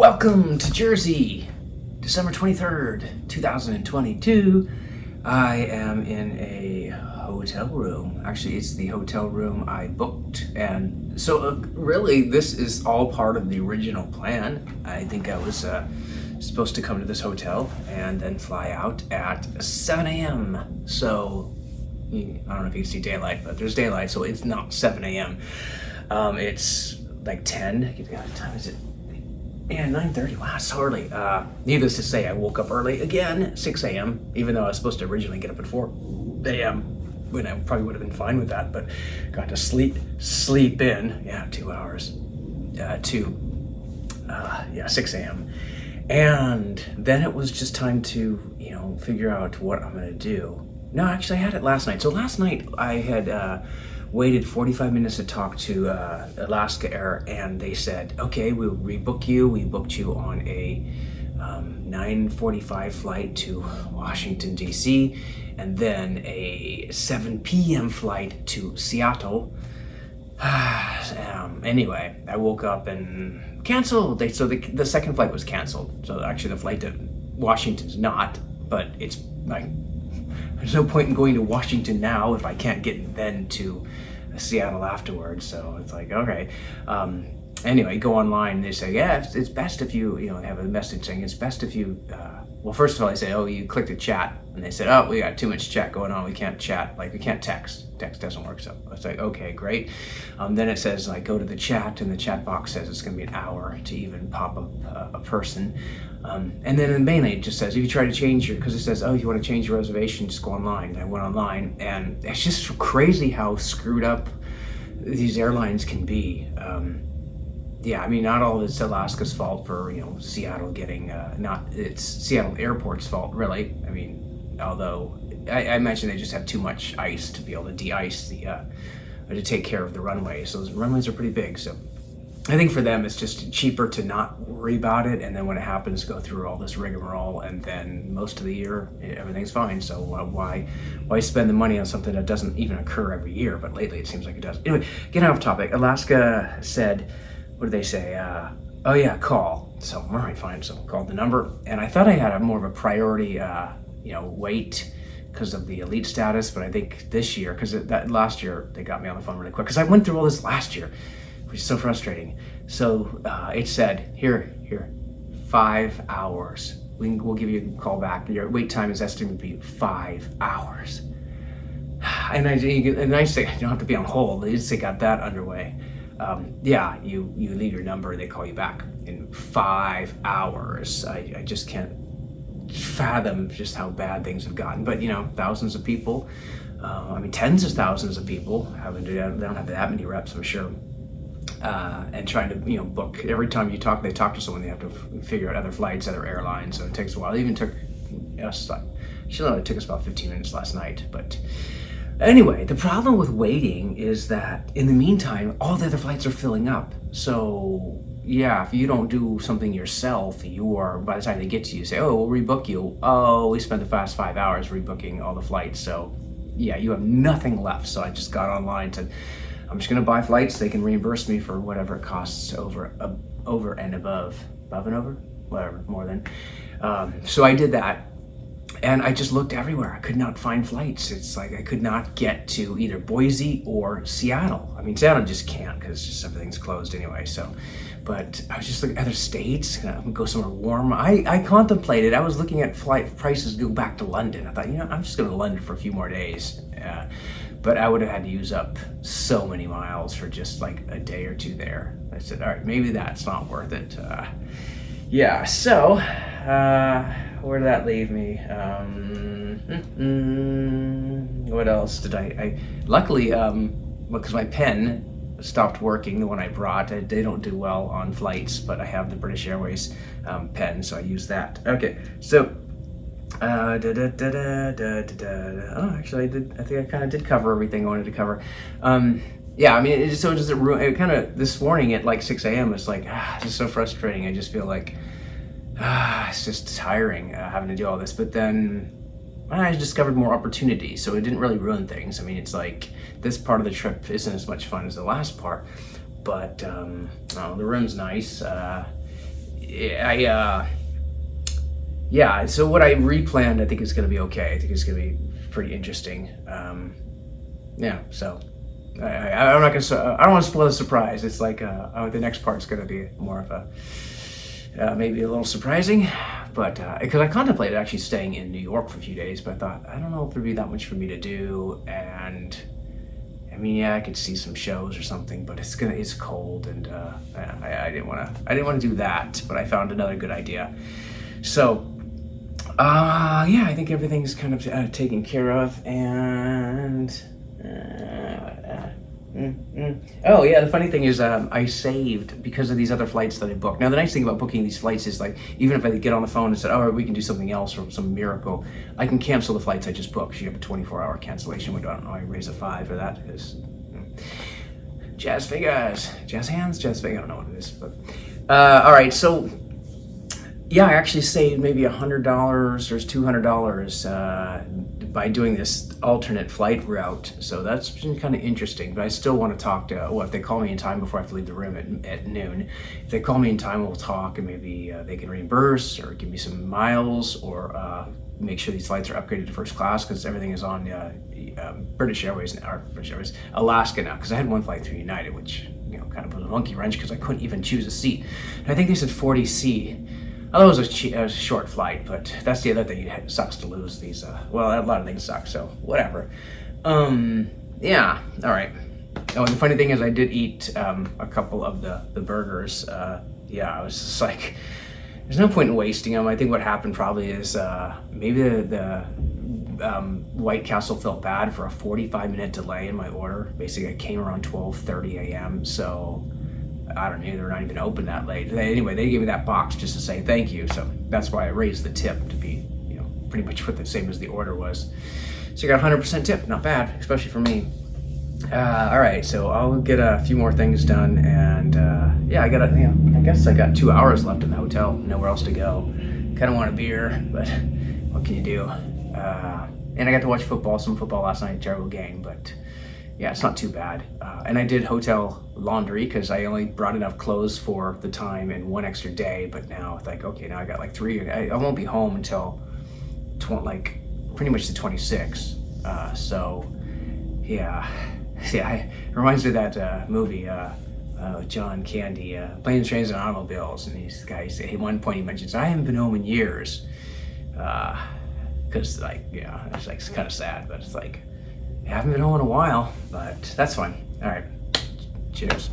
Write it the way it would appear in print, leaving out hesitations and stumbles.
Welcome to Jersey, December 23rd, 2022. I am in a hotel room. Actually, it's the hotel room I booked. And so really, this is all part of the original plan. I think I was supposed to come to this hotel and then fly out at 7 a.m. So, I don't know if you can see daylight, but there's daylight, so it's not 7 a.m. It's like 10. What time is it? Yeah, 9:30. Wow, so early. Needless to say, I woke up early again, 6 a.m., even though I was supposed to originally get up at 4 a.m., when I probably would have been fine with that, but got to sleep in, 2 hours, 6 a.m. And then it was just time to, figure out what I'm going to do. No, actually, I had it last night. So last night I had waited 45 minutes to talk to Alaska Air, and they said, okay, we'll rebook you. We booked you on a 9:45 flight to Washington, D.C., and then a 7 p.m. flight to Seattle. Anyway, I woke up and canceled. The second flight was canceled. So actually the flight to Washington's not, but it's like, there's no point in going to Washington now if I can't get then to Seattle afterwards. So it's like, okay. Anyway, go online and they say, it's best if you, have a message saying it's best if you, well, first of all, I say, you click the chat. And they said, we got too much chat going on. We can't chat. We can't text. Text doesn't work. So I was like, okay, great. Then it says, go to the chat, and the chat box says it's going to be an hour to even pop up a person. And then mainly it just says, if you try to change because it says, if you want to change your reservation, just go online. And I went online, and it's just crazy how screwed up these airlines can be. Not all of it's Alaska's fault for, Seattle getting, it's Seattle Airport's fault, really. Although I imagine they just have too much ice to be able to de-ice to take care of the runways. Those runways are pretty big, so I think for them it's just cheaper to not worry about it, and then when it happens, go through all this rigmarole, and then most of the year everything's fine. So why spend the money on something that doesn't even occur every year? But lately it seems like it does. Anyway, getting off topic. Alaska said, what did they say? Call. So all right, fine. So called the number, and I thought I had more of a priority, wait, because of the elite status. But I think this year, because that last year they got me on the phone really quick, because I went through all this last year, which is so frustrating. So it said, here, 5 hours. We'll give you a call back. Your wait time is estimated to be 5 hours. And I say you don't have to be on hold. They just got that underway. You leave your number, they call you back in 5 hours. I just can't fathom just how bad things have gotten. But thousands of people, tens of thousands of people they don't have that many reps, I'm sure. And trying to book, every time they talk to someone, they have to figure out other flights, other airlines, so it takes a while. It even took us it took us about 15 minutes last night. But anyway, the problem with waiting is that in the meantime all the other flights are filling up. So if you don't do something yourself, by the time they get to you, say, we'll rebook you. We spent the past 5 hours rebooking all the flights. So you have nothing left. So I just got online and said, I'm just going to buy flights. They can reimburse me for whatever it costs over and above and over, whatever, more than. So I did that, and I just looked everywhere. I could not find flights. It's like I could not get to either Boise or Seattle. Seattle just can't, because just everything's closed anyway. So, but I was just looking at other states. Go somewhere warm. I contemplated. I was looking at flight prices to go back to London. I thought, I'm just going to London for a few more days. But I would have had to use up so many miles for just like a day or two there. I said, all right, maybe that's not worth it. So where did that leave me? What else did I luckily, because my pen stopped working, the one I brought, they don't do well on flights, but I have the British Airways pen, so I use that. Okay, so actually, I think I kind of did cover everything I wanted to cover. It kind of, this morning at like 6 a.m. it's like, it's just so frustrating. I just feel like it's just tiring having to do all this. But then I discovered more opportunities, so it didn't really ruin things. It's like this part of the trip isn't as much fun as the last part, but the room's nice. yeah, so what I replanned, I think is going to be okay. I think it's going to be pretty interesting. Yeah, so I'm not gonna. I don't want to spoil the surprise. It's like the next part's going to be more of a maybe a little surprising, but because I contemplated actually staying in New York for a few days, but I thought I don't know if there'd be that much for me to do, and I mean, yeah, I could see some shows or something, but it's cold, and I didn't want to do that. But I found another good idea. So yeah, I think everything's kind of taken care of, and oh yeah, the funny thing is I saved because of these other flights that I booked. Now the nice thing about booking these flights is like even if I get on the phone and said, oh, we can do something else or some miracle, I can cancel the flights I just booked. So you have a 24-hour cancellation window. I don't know, I raise a 5 for that because jazz figures, jazz hands, jazz figures, I don't know what it is, but all right, so yeah, I actually saved maybe $100 or $200 by doing this alternate flight route. So that's been kind of interesting, but I still want to talk to, well, if they call me in time before I have to leave the room at noon, if they call me in time, we'll talk and maybe they can reimburse or give me some miles or make sure these flights are upgraded to first class because everything is on British Airways now, or British Airways, Alaska now, because I had one flight through United, which, you know, kind of put a monkey wrench because I couldn't even choose a seat. And I think they said 40C. Although it was a short flight, but that's the other thing. It sucks to lose these. Well, a lot of things suck, so whatever. Yeah, all right. Oh, and the funny thing is I did eat a couple of the burgers. Yeah, I was just like, there's no point in wasting them. I think what happened probably is maybe the White Castle felt bad for a 45-minute delay in my order. Basically, I came around 12:30 a.m., so I don't know, they're not even open that late. Anyway, they gave me that box just to say thank you, so that's why I raised the tip to be, you know, pretty much what the same as the order was. So you got 100% tip, not bad, especially for me. All right, so I'll get a few more things done, and yeah, I guess I got 2 hours left in the hotel, nowhere else to go. Kind of want a beer, but what can you do? And I got to watch some football last night, terrible game, but yeah, it's not too bad. And I did hotel laundry because I only brought enough clothes for the time and one extra day. But now it's like, okay, now I got like 3. I won't be home until pretty much the 26th. So yeah, it reminds me of that movie, John Candy, Planes, Trains, and Automobiles. And these guys, at one point he mentions, I haven't been home in years. Because like, yeah, it's like, it's kind of sad, but it's like, I haven't been home in a while, but that's fine. All right, cheers.